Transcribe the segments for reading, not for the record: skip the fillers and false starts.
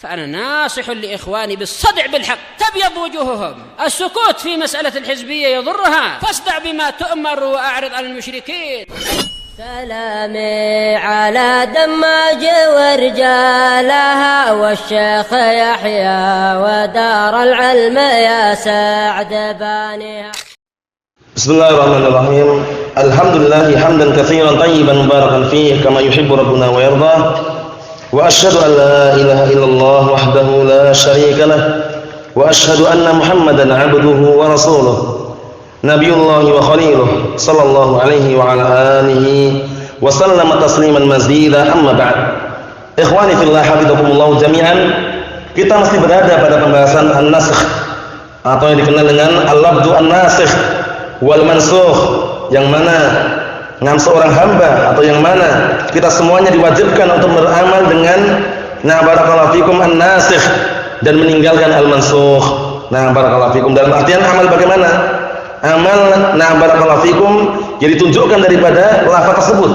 فأنا ناصح لإخواني بالصدع بالحق تبيض وجوههم. السكوت في مسألة الحزبية يضرها، فاصدع بما تؤمر وأعرض عن المشركين. سلامي على دماج ورجالها والشيخ يحيى ودار العلم يا سعد بانيها. بسم الله الرحمن الرحيم. الحمد لله حمدا كثيرا طيبا مباركا فيه كما يحب ربنا ويرضى. وأشهد أن لا إله إلا الله وحده لا شريك له وأشهد أن محمدا عبده ورسوله نبي الله وخليله صلى الله عليه وعلى آله وسلم تسليما مزيدا. أما بعد, ikhwani fillah hafizakumullah jami'an, kita masih berada pada pembahasan an-nasakh atau yang dikenal dengan al-labdu an-nasikh wal mansukh, yang mana seorang hamba atau yang mana kita semuanya diwajibkan untuk beramal dengan barakallahu fikum an-nasikh dan meninggalkan al-mansukh. Barakallahu fikum dalam artian amal bagaimana? Amal barakallahu fikum yang ditunjukkan daripada lafaz tersebut.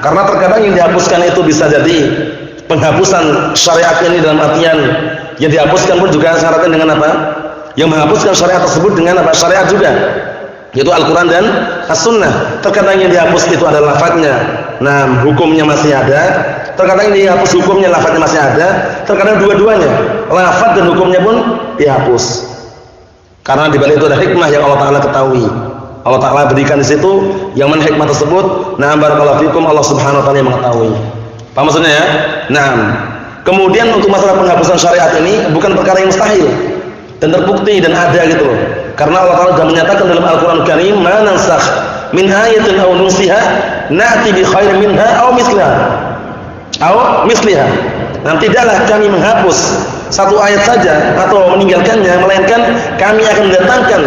Karena terkadang yang dihapuskan itu bisa jadi penghapusan syariat ini, dalam artian yang dihapuskan pun juga syaratnya dengan apa? Yang menghapuskan syariat tersebut dengan apa? Syariat juga, yaitu Al-Quran dan As-Sunnah. Terkadang yang dihapus itu adalah lafadznya, hukumnya masih ada. Terkadang yang dihapus hukumnya, lafadznya masih ada. Terkadang dua-duanya, lafadz dan hukumnya pun dihapus. Karena di balik itu ada hikmah yang Allah Ta'ala ketahui. Allah Ta'ala berikan di situ yang mana hikmah tersebut. Barakallahu fikum, Allah Subhanahu Wa Ta'ala yang mengetahui. Paham maksudnya ya? Kemudian untuk masalah penghapusan syariat ini bukan perkara yang mustahil dan terbukti dan ada gitu loh. Karena Allah Ta'ala sudah menyatakan dalam Al-Quran Al-Karim, "Ma nansakh min ayatin aw nunsiha na'ti bi khairin minha aw misliha." Tidaklah kami menghapus satu ayat saja atau meninggalkannya, melainkan kami akan mendatangkan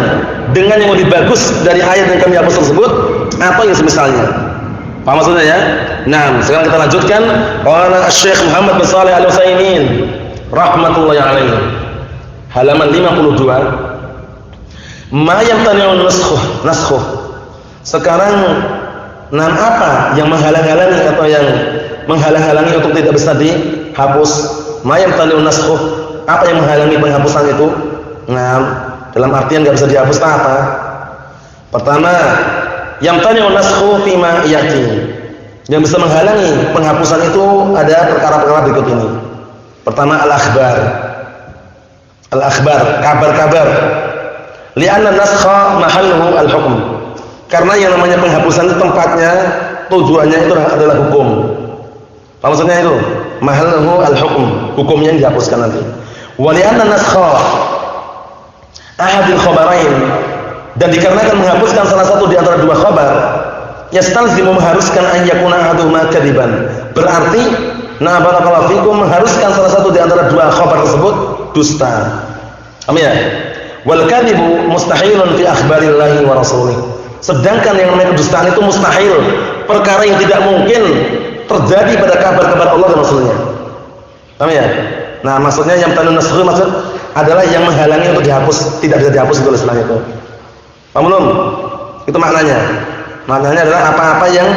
dengan yang lebih bagus dari ayat yang kami hapus tersebut atau yang semisalnya. Paham maksudnya ya? Sekarang kita lanjutkan. Qala Syekh Muhammad bin Shalih Al-Utsaimin rahmatullahi alaihi, halaman 52. Ma yamtani'un naskhuh. Sekarang apa yang menghalang-halangi atau yang menghalang-halangi untuk tidak bisa dihapus? Ma yamtani'un naskhuh, apa yang menghalangi penghapusan itu? Dalam artian enggak bisa dihapus apa? Pertama, yamtani'un naskhu fima yati. Yang bisa menghalangi penghapusan itu ada perkara-perkara berikut ini. Pertama, al-akhbar. Al-akhbar, kabar-kabar. Li'anna naskha mahalluhu al-hukm. Karena yang namanya penghapusan itu tempatnya, tujuannya itu adalah hukum. Apa maksudnya itu? Mahalluhu al-hukm, hukumnya yang dihapuskan nanti. Wa li'anna naskha ahadil khabarain, dan dikarenakan menghapuskan salah satu di antara dua khabar, yastalzimu, mengharuskan an yakuna ahaduhuma kadiban. Berarti barakallahu fikum, mengharuskan salah satu di antara dua khabar tersebut dusta. Amin ya? Wal kadibu mustahilun fi akhbarillahi wa rasulih. Sedangkan yang namanya kedustaan itu mustahil, perkara yang tidak mungkin terjadi pada kabar-kabar Allah dan Rasulnya. Amin ya? Maksudnya yang tanun nasr maksud adalah yang menghalangi untuk dihapus, tidak bisa dihapus itu istilahnya itu. Paham belum? Itu maknanya. Maknanya adalah apa-apa yang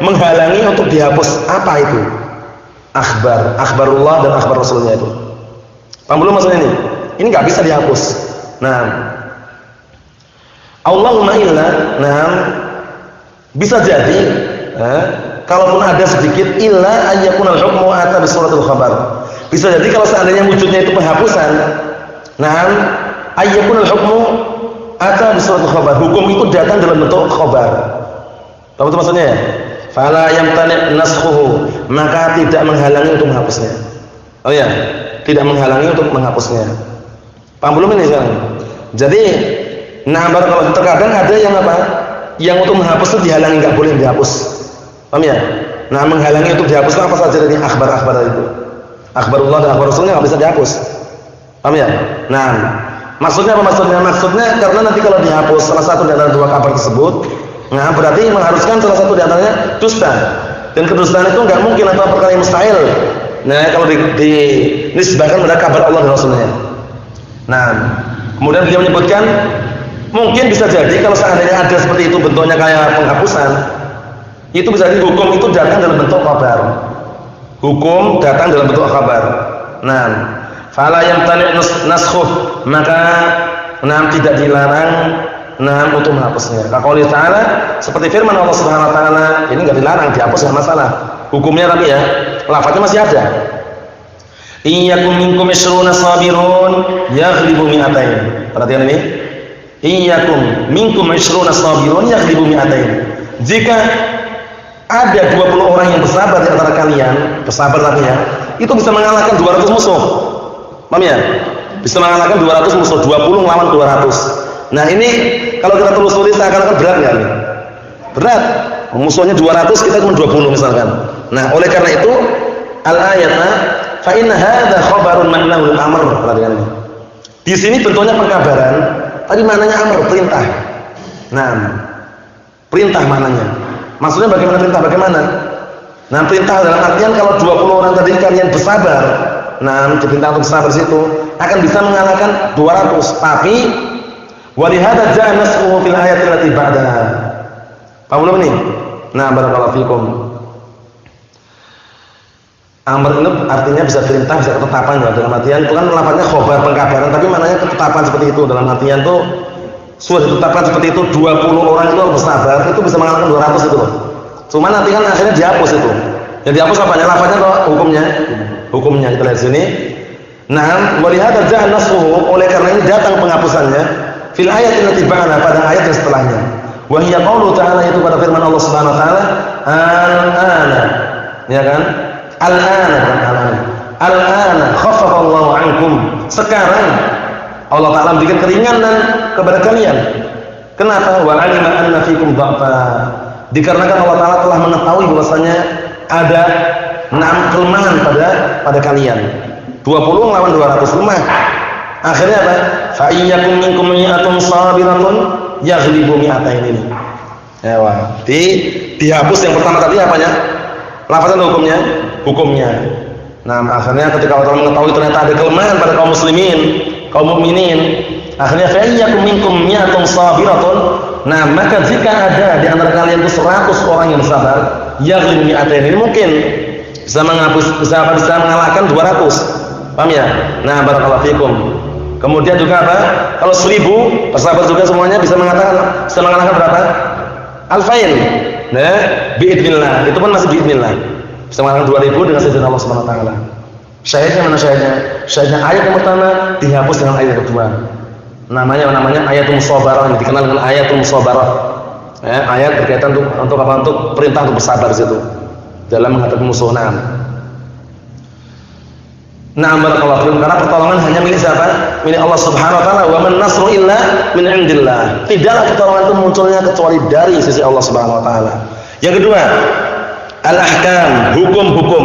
menghalangi untuk dihapus. Apa itu? Akhbarullah dan akhbar Rasulnya itu. Paham belum maksudnya ini? Ini nggak bisa dihapus. Allahumma illa, bisa jadi, kalaupun ada sedikit, illa ayyakuna al-hukmu ata bi suratul khabar. Bisa jadi kalau seandainya wujudnya itu penghapusan, ayyakuna al-hukmu ata bi suratul khabar. Hukum itu datang dalam bentuk khabar. Tahu itu maksudnya ya? Fala yamtani' naskhuhu, maka tidak menghalangi untuk menghapusnya. Oh ya, tidak menghalangi untuk menghapusnya. Paham belum ini sekarang? Jadi, kalau terkadang ada yang apa? Yang untuk menghapus itu dihalangi, enggak boleh dihapus. Paham ya? Menghalangi untuk dihapus apa saja dari akhbar-akhbar itu. Akhbarullah dan akhbar Rasulnya enggak bisa dihapus. Paham ya? Maksudnya apa maksudnya? Maksudnya karena nanti kalau dihapus salah satu dari antara dua kabar tersebut, berarti mengharuskan salah satu di antaranya dusta. Dan kedustaan itu enggak mungkin atau perkara yang mustahil. Kalau dinisbahkan pada kabar Allah dan Rasulnya. Kemudian beliau menyebutkan mungkin bisa jadi kalau seandainya ada seperti itu bentuknya kayak penghapusan, itu bisa jadi hukum itu datang dalam bentuk kabar. Hukum datang dalam bentuk kabar. Nah, fala yamtani' naskhuh, maka tidak dilarang untuk menghapusnya. Qauli ta'ala, seperti firman Allah Subhanahu wa taala, ini enggak dilarang, dihapus enggak masalah. Hukumnya tapi ya, lafaznya masih ada. Iyyakum minkum 20 sabirun yaghlibu mi'atain. Perhatikan ini. Iyyakum minkum 20 sabirun yaghlibu mi'atain. Jika ada 20 orang yang bersabar di antara kalian, bersabar tapi ya, itu bisa mengalahkan 200 musuh. Paham ya? Bisa mengalahkan 200 musuh, 20 melawan 200. Nah, ini kalau kita telusuri seakan-akan berat enggak nih? Berat. Musuhnya 200, kita cuma 20 misalkan. Nah, oleh karena itu al-ayatna fa inna hadza khabarun ma'nahu al-amr. Perhatikan ini. Di sini bentuknya pengkabaran, tapi maknanya amr, perintah. Nah, perintah maknanya. Maksudnya bagaimana perintah? Bagaimana? Nah, perintah dalam artian kalau 20 orang tadi kalian bersabar, nah, diperintah untuk bersabar situ akan bisa mengalahkan 200. Tapi walihada ja'a nasruhu fil ayati allati ba'daha. Paham belum ini? Nah, barakallahu fikum. Amr itu artinya bisa perintah, bisa ketetapan ya. Dalam artian itu kan lafaznya khabar, pengkabaran, tapi maknanya ketetapan seperti itu. Dalam artian itu sudah ditetapkan seperti itu, 20 orang itu bersabar, itu bisa mengalahkan 200 itu loh. Cuma nanti kan akhirnya dihapus itu. Yang dihapus apanya? Lafaznya atau hukumnya? Hukumnya kita lihat sini. Nah, walihada ja'a nasruhu, oleh karena ini datang penghapusannya fil ayatin allati ba'daha, pada ayat yang setelahnya. Wa hiya qaulu ta'ala, itu pada firman Allah Subhanahu wa taala, al-ana. Ya kan? Al-ana khaffafa Allahu 'ankum. Sekarang Allah Ta'ala memberikan keringanan kepada kalian. Kenapa? Wa 'alima anna fikum dha'fa. Dikarenakan Allah Ta'ala telah mengetahui bahwasanya ada 6 kelemahan pada kalian. 20 melawan 200, lemah. Akhirnya apa? Fa iyyakum minkum mi'atun sabiratun yaghlibu mi'atain ini. Ya, wah. Dihapus yang pertama tadi apanya? Lafazan hukumnya. Nah, akhirnya ketika Allah mengetahui ternyata ada kelemahan pada kaum muslimin, kaum mukminin, akhirnya fa iyyakum minkum mi'atun sabiratun. Nah, maka jika ada di antara kalian itu 100 orang yang sabar, yaghlibu mi'atain, ini mungkin bisa mengalahkan 200. Paham ya? Nah, barakallahu fikum. Kemudian juga apa? Kalau 1000 bersabar juga semuanya bisa mengalahkan berapa? Alfain. Nah, biidznillah. Itu pun masih biidznillah. Bisa mengalahkan 2000 dengan izin Allah Subhanahu wa taala. Syahidnya mana syahidnya? Syahidnya ayat yang pertama dihapus dengan ayat yang kedua. Namanya ayatul musabarah, dikenal dengan ayatul musabarah. Ayat berkaitan untuk apa? Untuk perintah untuk bersabar di situ dalam menghadapi musuh. Na'am barakallahu fikum, karena pertolongan hanya milik siapa? Milik Allah Subhanahu wa taala. Wa man nasru illa min 'indillah. Tidaklah pertolongan itu munculnya kecuali dari sisi Allah Subhanahu wa taala. Yang kedua, al-ahkam, hukum-hukum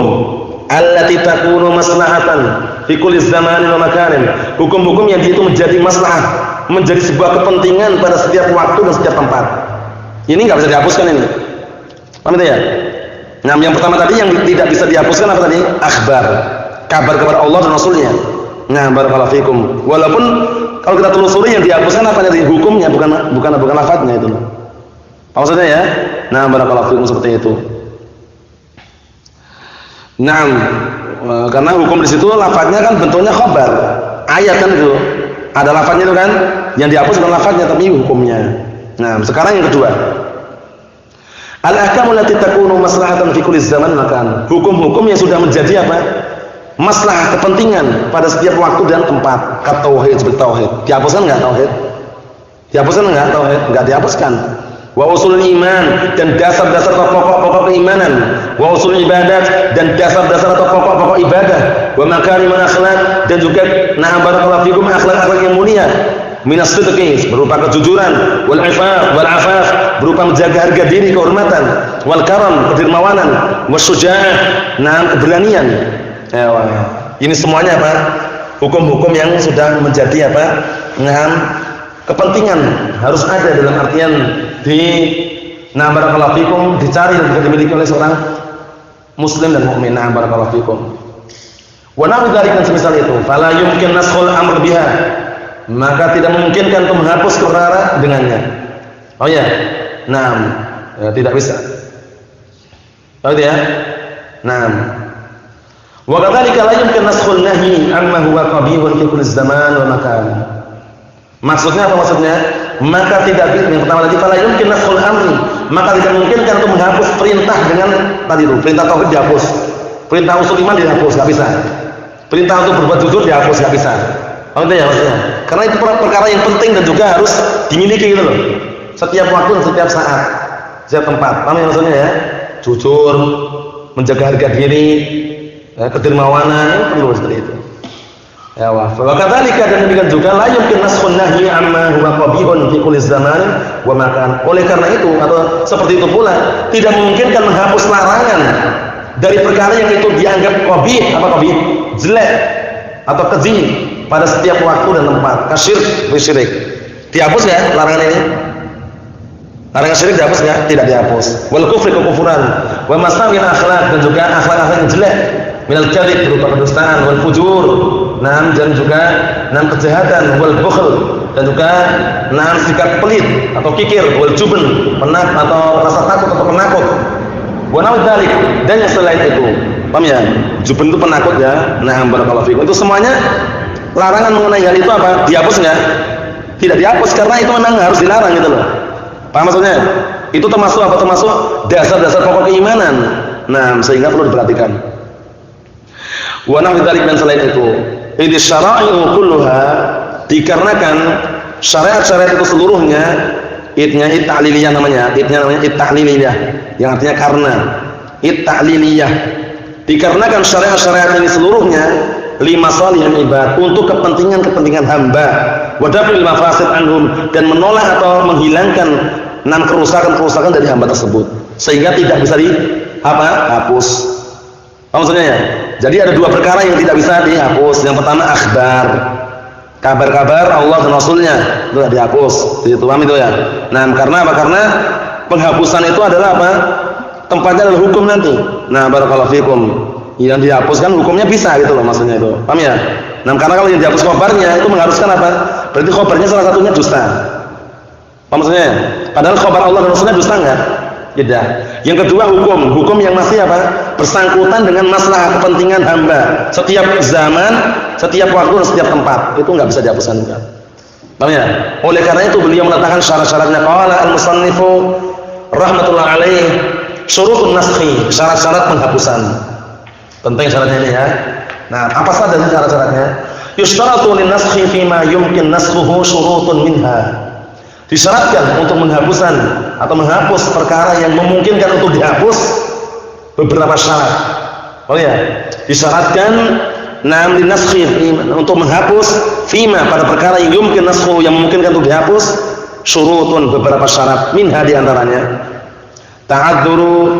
allati takunu maslahatan fi kulli zamanin wa makanin. Hukum-hukum yang itu menjadi maslahah, menjadi sebuah kepentingan pada setiap waktu dan setiap tempat. Ini enggak bisa dihapuskan ini. Paham ya? Nah, yang pertama tadi yang tidak bisa dihapuskan apa tadi? Akhbar. Kabar kepada Allah dan Rasulnya. Nah, barakallahu fikum. Walaupun kalau kita telusuri yang dihapuskan apa dari hukumnya, bukan lafadznya itu. Maksudnya ya? Nah, barakallahu fikum seperti itu. Nah, karena hukum di situ lafadznya kan bentuknya khabar. Ayat kan itu. Ada lafadznya itu kan? Yang dihapus bukan lafadznya tapi hukumnya. Nah, sekarang yang kedua. Al-ahkamu allati takunu maslahatan fi kulli zaman makan. Hukum-hukum yang sudah menjadi apa? Maslahah, kepentingan pada setiap waktu dan tempat. Kat tauhid, seperti tauhid. Dihapuskan enggak tauhid? Dihapuskan enggak tauhid? Enggak dihapuskan. Wa usulul iman, dan dasar-dasar atau pokok-pokok keimanan. Wa usul ibadat, dan dasar-dasar atau pokok-pokok ibadah. Wa makarimul akhlak, dan juga na'am barakallahu fikum akhlak-akhlak yang mulia. Minas sidqi, berupa kejujuran, wal ifaf, wal afaf, berupa menjaga harga diri, kehormatan, wal karam, kedermawanan, wasyuja'ah, na'am keberanian. Ya, ini semuanya apa? Hukum-hukum yang sudah menjadi apa? Kepentingan harus ada dalam artian barakallahu fikum, dicari dan juga dimiliki oleh seorang muslim dan mukmin. Barakallahu fikum. Wa na'udzu dzalika semisal itu, fala yumkin naskhul amr biha. Maka tidak memungkinkan untuk menghapus perkara dengannya. Oh ya. Tidak bisa. Oh ya. Wa kadzalika la yumkin naskhul nahyi amma huwa qabihun fi kulli zaman wa makan. Maksudnya apa maksudnya? Maka tidak yang pertama tadi fala yumkin naskhul amri, maka tidak mungkin kan untuk menghapus perintah dengan tadi itu, perintah tauhid dihapus. Perintah usul iman dihapus, enggak bisa. Perintah untuk berbuat jujur dihapus, enggak bisa. Paham ya maksudnya? Karena itu perkara yang penting dan juga harus dimiliki gitu loh. Setiap waktu dan setiap saat, setiap tempat. Paham ya maksudnya ya? Jujur, menjaga harga diri, kedermawanan, itu perlu seperti itu. Ya wa kadzalika dan demikian juga la yumkin naskhun nahyi amma huwa qabihun fi kulli zaman wa makan. Oleh karena itu atau seperti itu pula tidak memungkinkan menghapus larangan dari perkara yang itu dianggap qabih, apa qabih? Jelek atau keji pada setiap waktu dan tempat. Kasyirk, syirik. Dihapus ya larangan ini? Larangan syirik dihapus enggak? Tidak dihapus. Wal kufri, kekufuran, wa masawil akhlak, dan juga akhlak-akhlak yang jelek. Minal kadhib, berupa kedustaan, wal fujur, dan juga kejahatan, wal bukhl, dan juga sikap pelit atau kikir, wal jubn, penat atau rasa takut atau penakut. Wa nahu dzalik, dan yang selain itu. Paham ya? Jubn itu penakut ya. Barakallahu fikum. Itu semuanya larangan mengenai hal itu apa? Dihapus enggak? Tidak dihapus karena itu memang harus dilarang gitu loh. Paham maksudnya? Itu termasuk apa? Termasuk dasar-dasar pokok keimanan. Sehingga perlu diperhatikan. Wa nahu dzalik, dan selain itu. Idz syara'i'u kulluha, dikarenakan syariat-syariat itu seluruhnya idnya ta'liliyah namanya. Idnya namanya ta'liliyah, yang artinya karena. Ta'liliyah. Dikarenakan syariat-syariat ini seluruhnya lima salihil ibad, untuk kepentingan hamba, wa daf'il mafasid anhum, dan menolak atau menghilangkan kerusakan-kerusakan dari hamba tersebut, sehingga tidak bisa hapus. Apa maksudnya ya? Jadi ada dua perkara yang tidak bisa dihapus. Yang pertama akhbar, kabar-kabar Allah dan Rasulnya itu tidak dihapus. Itu paham itu ya? Karena apa? Karena penghapusan itu adalah apa? Tempatnya adalah hukum nanti. Barakallahu fikum. Yang dihapuskan hukumnya bisa gitu loh maksudnya itu. Paham ya? Karena kalau yang dihapus khabarnya itu mengharuskan apa? Berarti khabarnya salah satunya dusta. Paham maksudnya? Padahal khabar Allah dan Rasulnya dusta enggak? Tidak. Yang kedua hukum yang masih apa? Bersangkutan dengan masalah kepentingan hamba. Setiap zaman, setiap waktu dan setiap tempat. Itu enggak bisa dihapuskan juga. Paham ya? Oleh karena itu beliau meletakkan syarat-syaratnya. Qala al-musannifu rahmatullah alaih syurutun naskhi, syarat-syarat penghapusan. Penting syaratnya ini ya. Apa saja syarat-syaratnya? Yushtaratu lin-naskhi fima yumkin naskhuhu syurutun minha. Disyaratkan untuk penghapusan atau menghapus perkara yang memungkinkan untuk dihapus beberapa syarat. Oh ya, disyaratkan lin-naskhi, untuk menghapus fima pada perkara yang yumkin naskhuhu, yang memungkinkan untuk dihapus, syurutun, beberapa syarat. Minha di antaranya ta'adzuru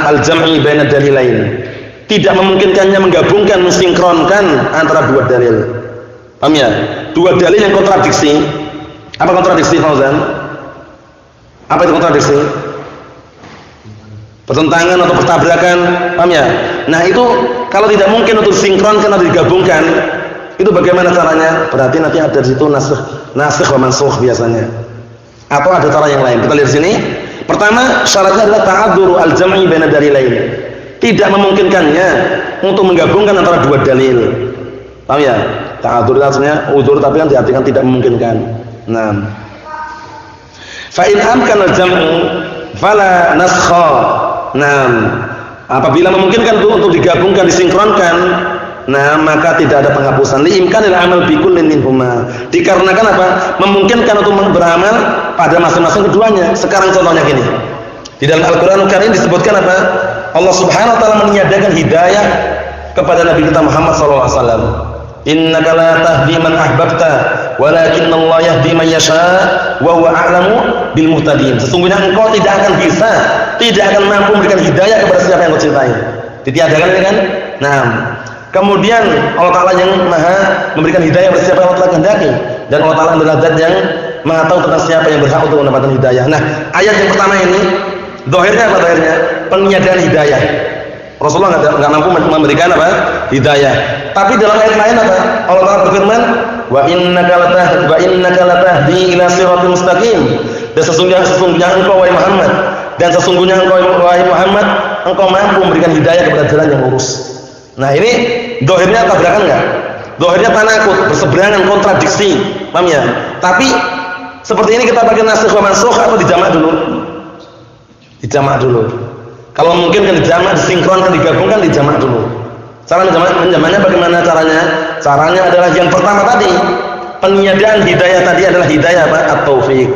al-jam'i baina dalilain, tidak memungkinkannya menggabungkan, mensinkronkan antara dua dalil. Paham ya? Dua dalil yang kontradiksi. Apa kontradiksi, Fauzan? Apa itu kontradiksi? Pertentangan atau bertabrakan. Paham ya? Itu kalau tidak mungkin untuk sinkronkan atau digabungkan, itu bagaimana caranya? Berarti nanti ada di situ nasikh wa mansukh biasanya. Atau ada cara yang lain. Kita lihat sini. Pertama, syaratnya adalah ta'adzuru al-jam'i baina dalilain. Tidak memungkinkannya untuk menggabungkan antara dua dalil. Paham ya? Ta'adzur artinya uzur, tapi kan diartikan tidak memungkinkan. Fa in amkana al-jam'u fala naskha. Apabila memungkinkan untuk digabungkan, disinkronkan, maka tidak ada penghapusan. Li imkanil amal bi kullin minhuma. Dikarenakan apa? Memungkinkan untuk beramal pada masing-masing keduanya. Sekarang contohnya gini. Di dalam Al-Qur'an Karim disebutkan apa? Allah Subhanahu wa taala meniadakan hidayah kepada Nabi kita Muhammad sallallahu alaihi wasallam. Innaka la tahdi man ahbabta, walakinna Allah yahdi man yasha, wa huwa a'lamu bil muhtadin. Sesungguhnya engkau tidak akan bisa, tidak akan mampu memberikan hidayah kepada siapa yang engkau cintai. Ditiadakan ini kan? Kemudian Allah Ta'ala yang maha memberikan hidayah kepada siapa yang Allah Ta'ala kehendaki, dan Allah Ta'ala adalah zat yang maha tahu tentang siapa yang berhak untuk mendapatkan hidayah. Ayat yang pertama ini zahirnya apa zahirnya? Peniadaan hidayah. Rasulullah enggak mampu memberikan apa? Hidayah. Tapi dalam ayat lain apa? Allah Ta'ala berfirman, wa innaka latahdi ila siratal mustaqim. Dan sesungguhnya engkau wahai Muhammad, dan sesungguhnya engkau wahai Muhammad, engkau mampu memberikan hidayah kepada jalan yang lurus. Nah, ini dohirnya tabrakan enggak? Dohirnya tanakut, berseberangan, kontradiksi, paham ya? Tapi seperti ini kita pakai nasikh wa mansukh atau dijamak dulu? Dijamak dulu. Kalau mungkin kan dijamak, disinkronkan, digabungkan, dijamak dulu. Cara menjamaknya bagaimana caranya? Caranya adalah yang pertama tadi, peniadaan hidayah tadi adalah hidayah apa? At-taufik.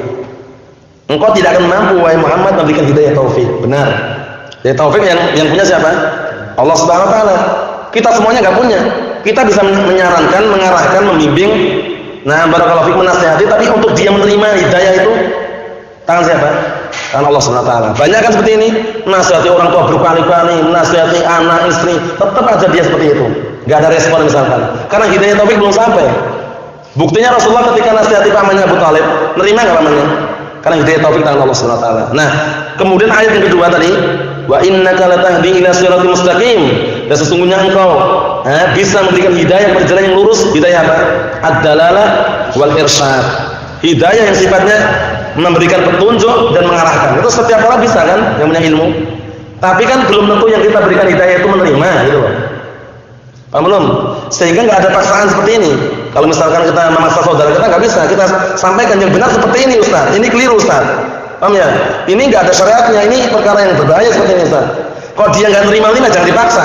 Engkau tidak akan mampu wahai Muhammad memberikan hidayah taufik. Benar. Hidayah taufik yang punya siapa? Allah Subhanahu wa taala. Kita semuanya enggak punya. Kita bisa menyarankan, mengarahkan, membimbing, nah barakallahu fiik, menasihati, tapi untuk dia menerima hidayah itu tangan siapa? Tangan Allah Subhanahu wa taala. Banyak kan seperti ini, nasihati orang tua berkali-kali, nasihati anak, istri, tetap aja dia seperti itu. Enggak ada respon misalkan. Karena hidayah taufik belum sampai. Buktinya Rasulullah ketika nasihati pamannya Abu Thalib, nerima enggak pamannya? Karena hidayah taufik tangan Allah Subhanahu wa taala. Nah, kemudian ayat yang kedua tadi, wa innaka latahdi ila siratal mustaqim. Dan sesungguhnya engkau bisa memberikan hidayah pada jalan yang lurus. Hidayah apa? Ad-dalalah wal irsyad. Hidayah yang sifatnya memberikan petunjuk dan mengarahkan. Itu setiap orang bisa kan yang punya ilmu. Tapi kan belum tentu yang kita berikan hidayah itu menerima gitu loh. Paham belum? Sehingga enggak ada paksaan seperti ini. Kalau misalkan kita memaksa saudara kita enggak bisa. Kita sampaikan yang benar seperti ini Ustaz. Ini keliru Ustaz. Paham ya? Ini enggak ada syariatnya. Ini perkara yang berbahaya seperti ini Ustaz. Kalau dia enggak terima jangan dipaksa.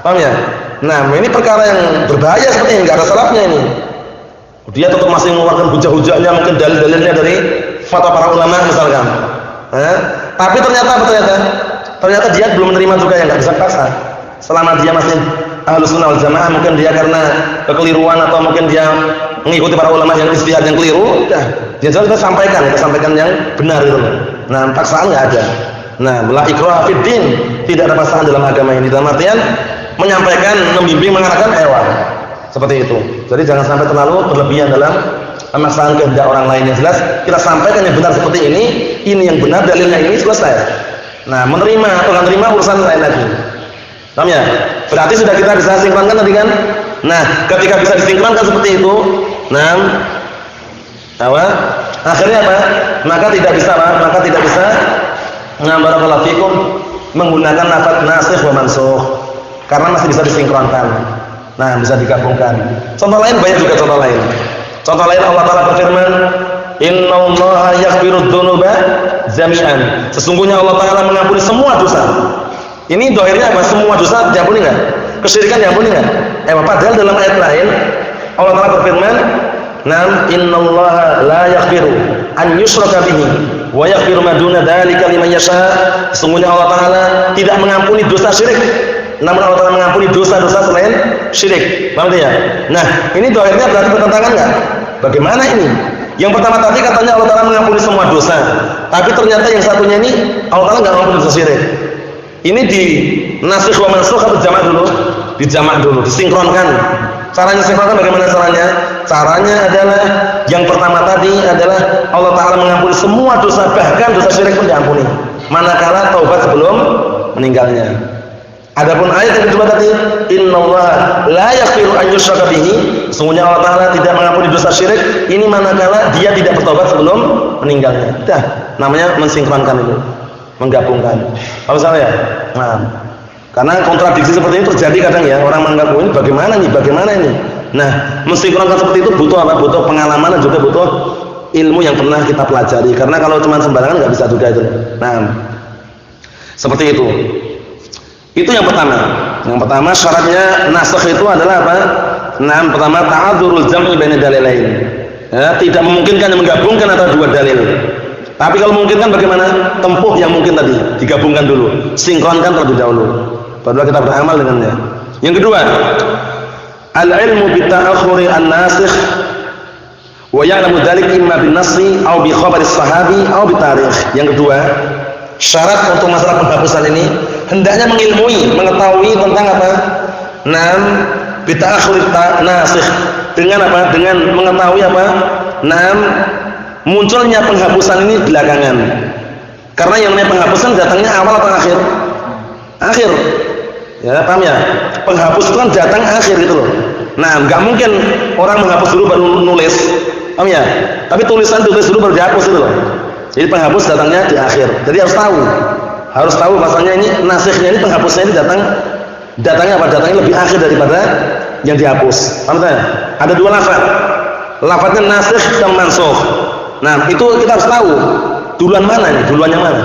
Paham ya? Nah, ini perkara yang berbahaya seperti ini, enggak ada salafnya ini. Dia tetap masih mengeluarkan hujah-hujahnya, mungkin dalil-dalilnya dari fatwa para ulama misalkan. Tapi ternyata apa ternyata? Ternyata dia belum menerima juga, yang enggak bisa paksa. Selama dia masih Ahlus Sunnah wal Jamaah, mungkin dia karena kekeliruan atau mungkin dia mengikuti para ulama yang ijtihad yang keliru, udah dia kita sampaikan yang benar itu. Nah, paksaan enggak ada. Nah, la ikraha fid din, tidak ada paksaan dalam agama ini. Dalam artian menyampaikan, membimbing, mengarahkan hewan. Seperti itu. Jadi jangan sampai terlalu berlebihan dalam memaksakan kehendak orang lain. Yang jelas kita sampaikan yang benar seperti ini yang benar, dalilnya ini, selesai. Nah, menerima atau enggak menerima urusan lain lagi. Paham ya? Berarti sudah kita bisa sinkronkan tadi kan? Nah, ketika bisa disinkronkan seperti itu, nah, akhirnya apa? Maka tidak bisa barakallahu fikum menggunakan lafaz nasikh wa mansukh. Karena masih bisa disinkronkan. Nah, bisa digabungkan. Contoh lain banyak juga contoh lain. Contoh lain Allah Taala berfirman, "Innallaha yaghfiru dzunuba jami'an." Sesungguhnya Allah Taala mengampuni semua dosa. Ini dohirnya apa? Semua dosa diampuni enggak? Kesyirikan diampuni enggak? Padahal dalam ayat lain Allah Taala berfirman, "Nam innallaha la yaghfiru an yushraka bihi wa yaghfiru ma duna dzalika liman yasha." Sesungguhnya Allah Taala tidak mengampuni dosa syirik, namun Allah Taala mengampuni dosa-dosa selain syirik. Paham ya? Nah, ini dohirnya berarti bertentangan enggak? Bagaimana ini? Yang pertama tadi katanya Allah Taala mengampuni semua dosa, tapi ternyata yang satunya ini Allah Taala enggak mengampuni dosa syirik. Ini di nasikh wa mansukh atau jamak dulu? Dijamak dulu, disinkronkan. Caranya sinkronkan bagaimana caranya? Caranya adalah yang pertama tadi adalah Allah Taala mengampuni semua dosa, bahkan dosa syirik pun diampuni. Manakala taubat sebelum meninggalnya. Adapun ayat yang kedua tadi, innallaha la yaghfiru an yushraka bihi, sesungguhnya Allah Taala tidak mengampuni dosa syirik, ini manakala dia tidak bertobat sebelum meninggalnya. Dah, namanya mensinkronkan itu, menggabungkan. Apa salah ya? Nah, karena kontradiksi seperti ini terjadi kadang ya, orang menganggap ini bagaimana ini. Nah, mensinkronkan seperti itu butuh apa? Butuh pengalaman dan juga butuh ilmu yang pernah kita pelajari. Karena kalau cuma sembarangan nggak bisa juga itu. Nah, seperti itu. Itu yang pertama. Yang pertama syaratnya nasikh itu adalah apa? Nah, pertama ta'adzurul jam'i baina dalilain. Ya, tidak memungkinkan menggabungkan antara dua dalil. Tapi kalau memungkinkan bagaimana? Tempuh yang mungkin tadi, digabungkan dulu, sinkronkan terlebih dahulu. Baru kita beramal dengannya. Yang kedua, al-ilmu bi ta'akhuri an-nasikh wa ya'lamu dzalika imma bin nassi aw bi khabari sahabi aw bi tarikh. Yang kedua, syarat untuk masalah penghapusan ini hendaknya mengilmui, mengetahui tentang apa? Nam bi ta'akhuri nasikh, dengan apa? Dengan mengetahui apa? Nam munculnya penghapusan ini belakangan. Karena yang namanya penghapusan datangnya awal atau akhir? Akhir. Ya, paham ya? Penghapus itu kan datang akhir gitu loh. Nah, enggak mungkin orang menghapus dulu baru nulis. Paham ya? Tapi tulis dulu baru dihapus itu loh. Jadi penghapus datangnya di akhir. Jadi harus tahu bahasanya ini nasikhnya ini, penghapusnya ini datang Datangnya apa? Datangnya lebih akhir daripada yang dihapus. Paham tak? Ada dua lafaz. Lafaznya nasikh dan mansukh. Nah, itu kita harus tahu duluan mana nih? Duluan yang mana?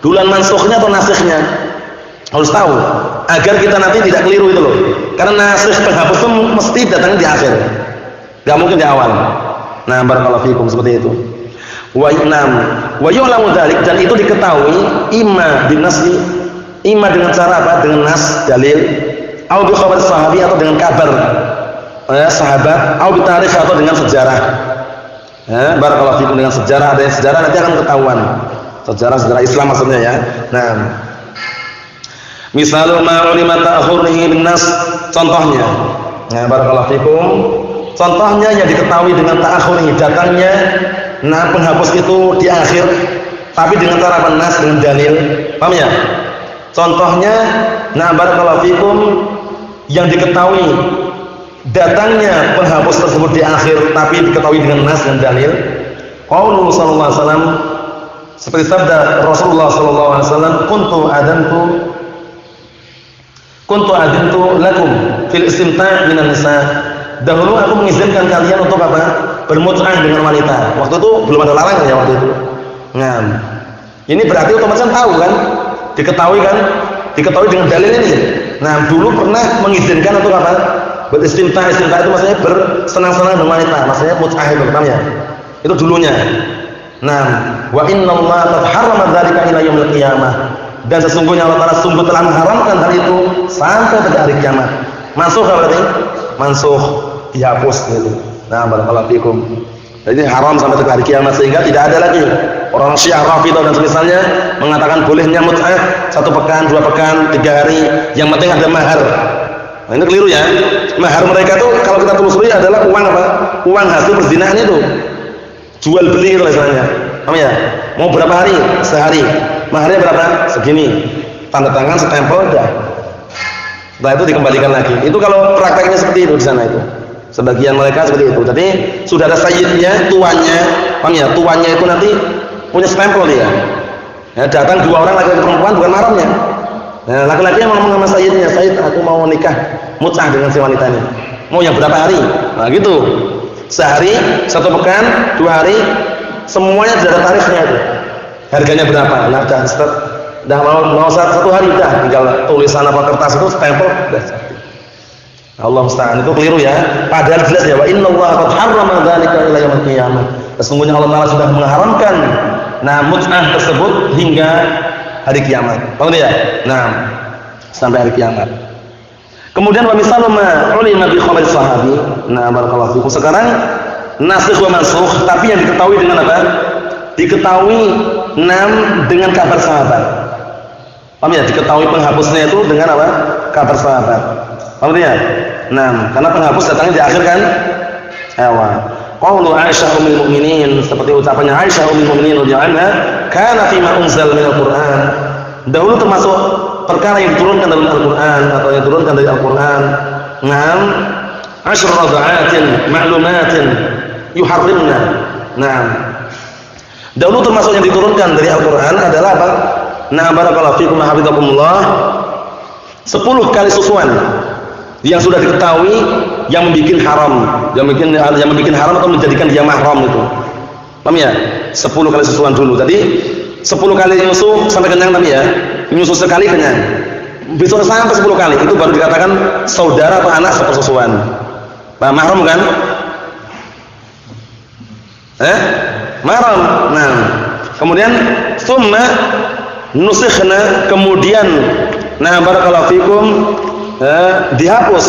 Duluan mansukhnya atau nasikhnya? Harus tahu agar kita nanti tidak keliru itu loh. Karena nasikh penghapus itu mesti datangnya di akhir. Enggak mungkin di awal. Nah, barakallahu fikum seperti itu. Wa yu'lamu dzalik, dan itu diketahui imma binasli, imma dengan cara apa? Dengan nas dalil, atau bi khabar sahabi, atau dengan kabar sahabat, atau bi tarikh, atau dengan sejarah. Barakallahu fikum, dengan sejarah, ada sejarah nanti akan ketahuan. Sejarah Islam maksudnya ya. Nah, misalnya ma ulima ta'khurihi bin nas, contohnya. Nah, barakallahu fikum, contohnya yang diketahui dengan ta'khurihi, datangnya penghapus itu di akhir, tapi dengan cara nas, dengan dalil. Paham ya? Contohnya, barakallahu fikum, yang diketahui datangnya penghapus tersebut di akhir, tapi diketahui dengan nas dan dalil. Qaulullah sallallahu alaihi wasallam, seperti sabda Rasulullah sallallahu alaihi wasallam, kuntu adintu lakum fil istimta' minan nisa. Dahulu aku mengizinkan kalian untuk apa? Bermut'ah dengan wanita. Waktu itu belum ada larangan ya waktu itu. Nah, ini berarti otomatis tahu kan? Diketahui kan? Diketahui dengan dalil ini. Nah, dulu pernah mengizinkan untuk apa? Beristimta'. Istimta' itu maksudnya bersenang-senang dengan wanita. Maksudnya mut'ah itu, paham ya? Itu dulunya. Nah, wa innallaha qad harrama dzalika ila yaumil qiyamah. Dan sesungguhnya Allah Ta'ala sungguh telah mengharamkan hal itu sampai pada hari kiamat. Mansukh berarti? Mansukh, dihapus gitu. Nah, barakallahu fikum. Jadi haram sampai ke hari kiamat, sehingga tidak ada lagi orang Syiah Rafidhah dan semisalnya mengatakan bolehnya mut'ah 1 pekan, 2 pekan, 3 hari, yang penting ada mahar. Nah, ini keliru ya. Mahar mereka tuh kalau kita telusuri adalah uang apa? Uang hasil perzinahan itu. Jual beli itu istilahnya. Paham ya? Mau berapa hari? Sehari. Maharnya berapa? Segini. Tanda tangan, stempel, udah. Setelah itu dikembalikan lagi. Itu kalau prakteknya seperti itu di sana itu. Sebagian mereka seperti itu. Jadi sudah ada sayyidnya, tuannya, paham ya? Tuannya itu nanti punya stempel dia. Ya, datang 2 orang laki-laki perempuan bukan mahramnya. Nah, laki-laki yang ngomong sama sayyidnya, "Sayyid, aku mau nikah, mut'ah dengan si wanita ini." Mau yang berapa hari? Nah, gitu. Sehari, 1 pekan, 2 hari, semuanya sudah ada tarifnya itu. Harganya berapa? Nah, dah mau 1 hari dah, tinggal tulisan apa kertas itu stempel udah. Allah musta'an, itu keliru ya. Padahal jelas ya, wa innallaha qad harrama dzalika ila yaumil qiyamah. Sesungguhnya Allah Ta'ala sudah mengharamkan mut'ah tersebut hingga hari kiamat. Paham ya? Nah, sampai hari kiamat. Kemudian wa misalu ma ulima bi khabar sahabi. Nah, barakallahu fikum. Sekarang nasikh wa mansukh, tapi yang diketahui dengan apa? Diketahui dengan kabar sahabat. Paham ya? Diketahui penghapusnya itu dengan apa? Kabar sahabat. Paham ya? Nah, karena penghapus datangnya di akhir kan? Ewa. Qaulu Aisyah ummul mukminin, seperti ucapannya Aisyah ummul mukminin radhiyallahu anha, kana fi ma unzal minal Qur'an. Dahulu termasuk perkara yang diturunkan dalam Al-Qur'an atau yang diturunkan dari Al-Qur'an. Naam, 10 radha'atin ma'lumatin yuharrimna. Naam. Dahulu termasuk yang diturunkan dari Al-Qur'an adalah apa? Nah, barakallahu fikum wa hafizakumullah. 10 kali susuan yang sudah diketahui yang membuat haram, yang membuat haram atau menjadikan dia mahram itu. Paham ya? 10 kali susuan dulu. Tadi 10 kali nyusu sampai kenyang tadi ya. Nyusu sekali kenyang. Besok sampai 10 kali itu baru dikatakan saudara atau anak sepersusuan. Mahram kan? Mahram. Nah, kemudian summa nusikhna, kemudian barakallahu fikum dihapus.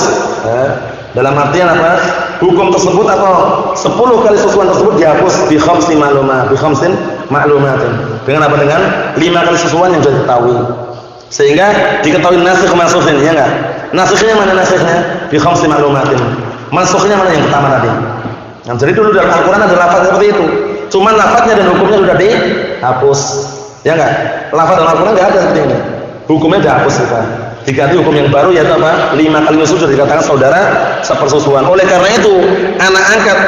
Dalam artian apa? Hukum tersebut atau 10 kali susuan tersebut dihapus bi khamsin ma'lumatin. Dengan apa? Dengan 5 kali susuan yang sudah diketahui. Sehingga diketahui nasikh mansukhin, ya enggak? Nasikhnya mana nasikhnya? Bi khamsin ma'lumatin. Mansukhnya mana yang pertama tadi? Nah, jadi dulu dalam Al-Qur'an ada lafaz seperti itu. Cuma lafaznya dan hukumnya sudah dihapus. Ya enggak? Lafaz dalam Al-Qur'an enggak ada seperti ini. Hukumnya dihapus kita. Diganti hukum yang baru yaitu apa? 5 kali nyusu sudah dikatakan saudara sepersusuan. Oleh karena itu, anak angkat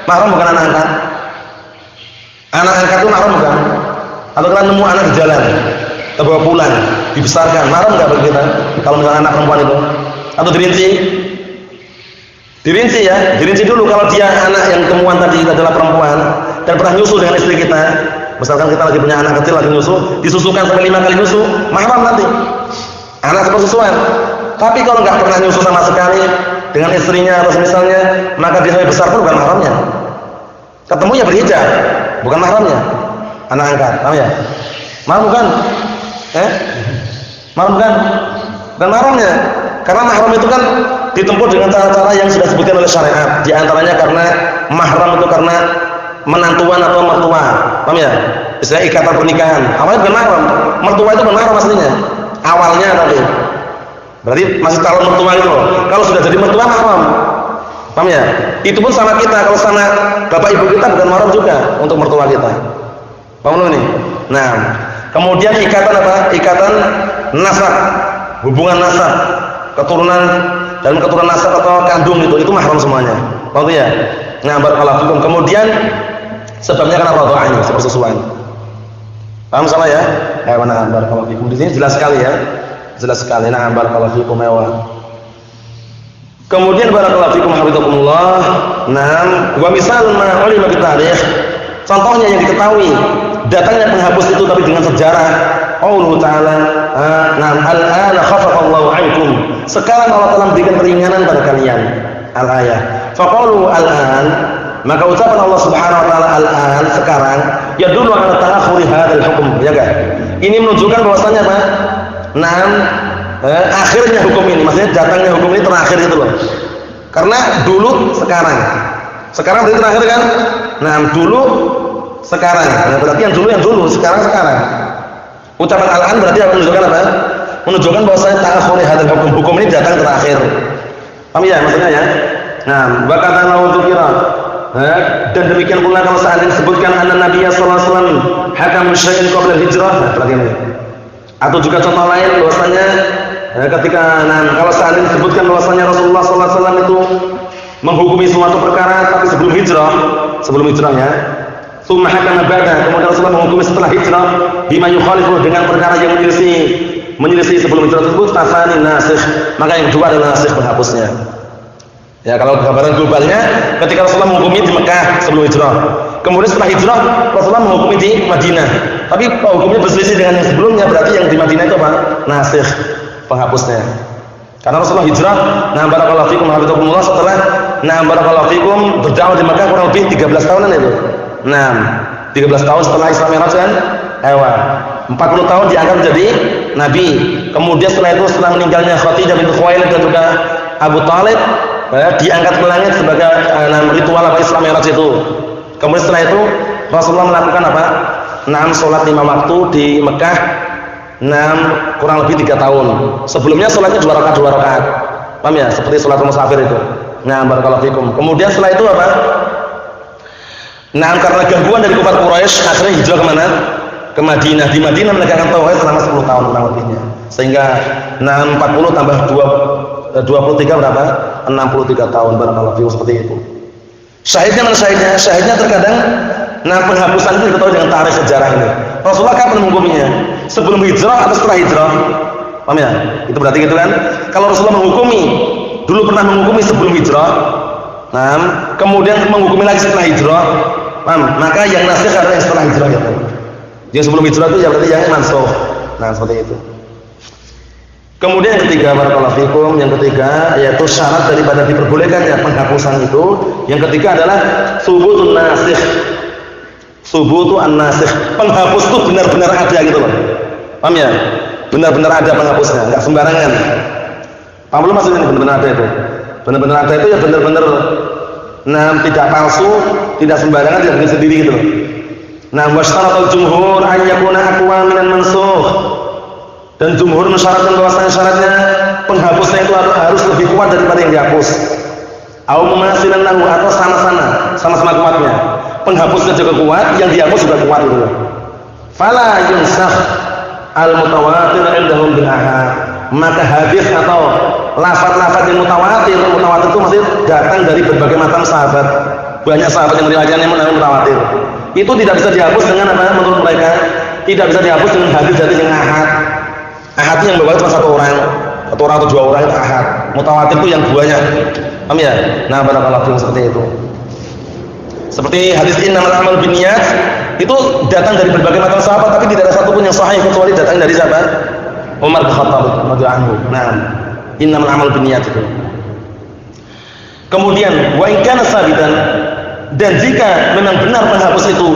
mahram bukan anak angkat? Anak angkat itu mahram bukan? Atau kalian nemu anak di jalan, terbawa pulang, dibesarkan. Mahram enggak bagi kita? Kalau misalnya anak perempuan itu atau dirinci? Dirinci ya, dirinci dulu kalau dia anak yang temuan tadi adalah perempuan dan pernah nyusu dengan istri kita. Misalkan kita lagi punya anak kecil lagi nyusu, disusukan sampai 5 kali nyusu, mahram nanti. Anak sepersusuan. Tapi kalau nggak pernah nyusu sama sekali dengan istrinya atau misalnya, maka dia sampai besar pun bukan mahramnya. Ketemunya berhijab, bukan mahramnya. Anak angkat, paham ya? Mahram bukan? Mahram bukan? Bukan mahramnya. Karena mahram itu kan ditempuh dengan cara-cara yang sudah disebutkan oleh syariat. Di antaranya karena mahram itu karena menantuan atau mertua, paham ya? Misalnya ikatan pernikahan, awalnya bukan mahram. Mertua itu bukan mahram aslinya. Awalnya tapi berarti masih calon mertua gitu loh. Kalau sudah jadi mertua mahram, paham ya? Itu pun sama kita. Kalau sama bapak ibu kita bukan mahram juga untuk mertua kita. Paham belum ini? Nah, kemudian ikatan apa? Ikatan nasab, hubungan nasab, keturunan dan keturunan nasab atau kandung itu mahram semuanya. Paham ya? Nah, barakallahu fikum. Kemudian sebabnya karena radha'ah, sepersusuan. Paham salah ya? Ya, mana barakallahu fikum. Di sini jelas sekali ya. Jelas sekali. Nah, barakallahu fikum ya. Kemudian barakallahu fikum hafizakumullah. Nah, wa misal ma ulima bi tarikh. Contohnya yang diketahui datangnya penghapus itu tapi dengan sejarah. Allah Ta'ala, "Na'am al-ana khaffafa Allahu 'ankum." Sekarang Allah telah memberikan keringanan pada kalian. Al-ayah. Faqalu al-an, maka ucapan Allah Subhanahu wa taala al-an sekarang ya dulu ala ta'akhuri hadzal hukum, ya kan? Ini menunjukkan bahwasanya apa? Akhirnya hukum ini, maksudnya datangnya hukum ini terakhir itu loh. Karena dulu sekarang. Sekarang berarti terakhir kan? Nah, dulu sekarang. Nah, berarti yang dulu, sekarang. Ucapan al-an berarti menunjukkan apa? Menunjukkan bahwasanya ta'akhuri hadzal hukum. Hukum ini datang terakhir. Paham ya maksudnya ya? Nah, bakatan lahu dzikra. Dan demikian pula kalau seandainya disebutkan anna Nabi sallallahu alaihi wasallam hakam syai'in qabla hijrah. Nah, perhatian ini. Atau juga contoh lain bahwasanya ketika kalau seandainya disebutkan bahwasanya Rasulullah sallallahu alaihi wasallam itu menghukumi suatu perkara tapi sebelum hijrahnya. Tsumma hakama ba'da, kemudian Rasulullah menghukumi setelah hijrah bima yukhalifu dengan perkara yang menyelisih sebelum hijrah tersebut, tasani nasikh, maka yang kedua adalah nasikh penghapusnya. Ya, kalau gambaran globalnya ketika Rasulullah menghukumi di Mekah sebelum hijrah, kemudian setelah hijrah Rasulullah menghukumi di Madinah, tapi hukumnya berselisih dengan yang sebelumnya, berarti yang di Madinah itu apa? Nasikh, penghapusnya. Karena Rasulullah hijrah, nah barakallahu fikum hafizakumullah, setelah barakallahu fikum berdakwah di Mekah kurang lebih 13 tahunan itu. 13 tahun setelah Isra Mi'raj kan? 40 tahun diangkat menjadi nabi. Kemudian setelah itu, setelah meninggalnya Khadijah binti Khuwailid dan juga Abu Thalib, diangkat ke langit sebagai ritual Isra Mi'raj itu. Kemudian setelah itu Rasulullah melakukan apa? Sholat 5 waktu di Mekah, kurang lebih 3 tahun. Sebelumnya sholatnya 2 rakaat. Paham ya? Seperti sholat musafir itu. Barakallahu fikum. Kemudian setelah itu apa? Karena gangguan dari kufar Quraisy, akhirnya hijrah kemana? Ke Madinah. Di Madinah menegakkan tauhid selama 10 tahun kurang lebihnya. Sehingga 40 tambah 23 berapa? 63 tahun barakallahu fikum, seperti itu. Syahidnya mana syahidnya? Syahidnya terkadang penghapusan itu diketahui dengan tarikh sejarah ini. Rasulullah kapan menghukuminya? Sebelum hijrah atau setelah hijrah? Paham ya? Itu berarti gitu kan? Kalau Rasulullah menghukumi, dulu pernah menghukumi sebelum hijrah, kemudian menghukumi lagi setelah hijrah, maka yang nasikh adalah yang setelah hijrah ya. Yang sebelum hijrah itu ya berarti yang mansukh. Seperti itu. Kemudian yang ketiga barakallahu fikum, yang ketiga yaitu syarat daripada diperbolehkannya penghapusan itu, yang ketiga adalah subutun nasikh. Subutu an-nasikh. Penghapus itu benar-benar ada gitu loh. Paham ya? Benar-benar ada penghapusnya, enggak sembarangan. Paham belum maksudnya ini benar-benar ada itu? Benar-benar ada itu ya benar-benar tidak palsu, tidak sembarangan, tidak bikin sendiri gitu loh. Washtaratul jumhur an yakuna aqwa minan mansukh. Dan jumhur mensyaratkan bahwasanya syaratnya penghapusnya itu harus lebih kuat daripada yang dihapus. Au mumasilan lahu, atau sama-sama kuatnya. Penghapusnya juga kuat, yang dihapus juga kuat gitu loh. Fala yunsakh al-mutawatir indahum bil ahad. Maka hadis atau lafaz-lafaz yang mutawatir itu masih datang dari berbagai macam sahabat. Banyak sahabat yang meriwayatkan yang mutawatir. Itu tidak bisa dihapus dengan apa menurut mereka? Tidak bisa dihapus dengan hadis-hadis yang ahad. Ahad yang berwali cuma satu orang atau dua orang itu ahad. Mutawatir itu yang banyak. Paham ya? Nah, barakallahu fiikum seperti itu. Seperti hadis innamal a'malu binniyat itu datang dari berbagai macam sahabat tapi tidak ada satupun yang sahih kecuali datang dari siapa? Umar bin Khattab radhiyallahu anhu. Nah, innamal a'malu binniyat itu. Kemudian wa in kana sabitan, dan jika memang benar penghapus itu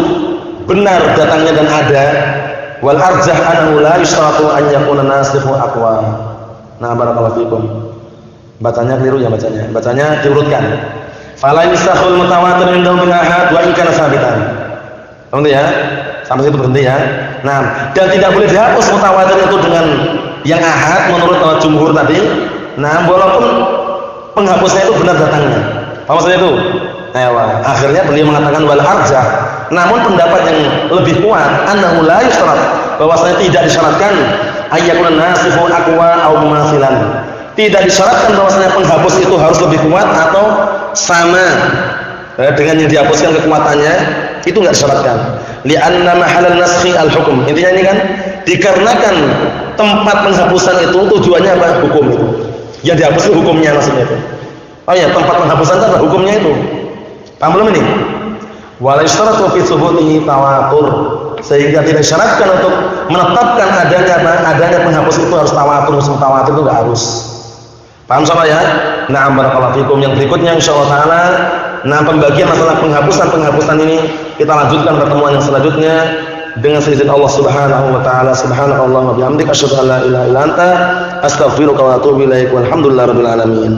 benar datangnya dan ada, wal arjah annahu la yushratu an yakuna nasikhu aqwa. Nah, barakallahu fikum. Bacanya keliru ya bacanya. Bacanya diurutkan. Fala yusakhul mutawatir indahu bil ahad wa in kana sabitan. Paham ya? Sampai situ berhenti ya. Nah, dan tidak boleh dihapus mutawatir itu dengan yang ahad menurut jumhur tadi. Nah, walaupun penghapusnya itu benar datangnya. Paham maksudnya itu? Akhirnya beliau mengatakan wal arjah. Namun pendapat yang lebih kuat annahu la yusyarat, bahwasanya tidak disyaratkan ayyakun nasikhu aqwa aw mumathilan. Tidak disyaratkan bahwasanya penghapus itu harus lebih kuat atau sama dengan yang dihapuskan kekuatannya, itu enggak disyaratkan. Li'anna mahallan naskhi al-hukm. Intinya ini kan dikarenakan tempat penghapusan itu tujuannya apa? Hukum itu. Yang dihapus itu hukumnya maksudnya itu. Oh ya, tempat penghapusan itu adalah hukumnya itu. Paham belum ini? Wala yustaratu fi thubutihi tawatur. Sehingga tidak disyaratkan untuk menetapkan adanya penghapus itu harus tawatur, mutawatir itu enggak harus. Paham sama ya? Na'am barakallahu fikum. Yang berikutnya insyaallah taala, nah pembagian masalah penghapusan ini kita lanjutkan pertemuan yang selanjutnya dengan seizin Allah Subhanahu wa taala. Subhanallah wa bihamdika asyhadu an la ilaha illa anta astaghfiruka wa atubu ilaik. Walhamdulillahirabbil alamin.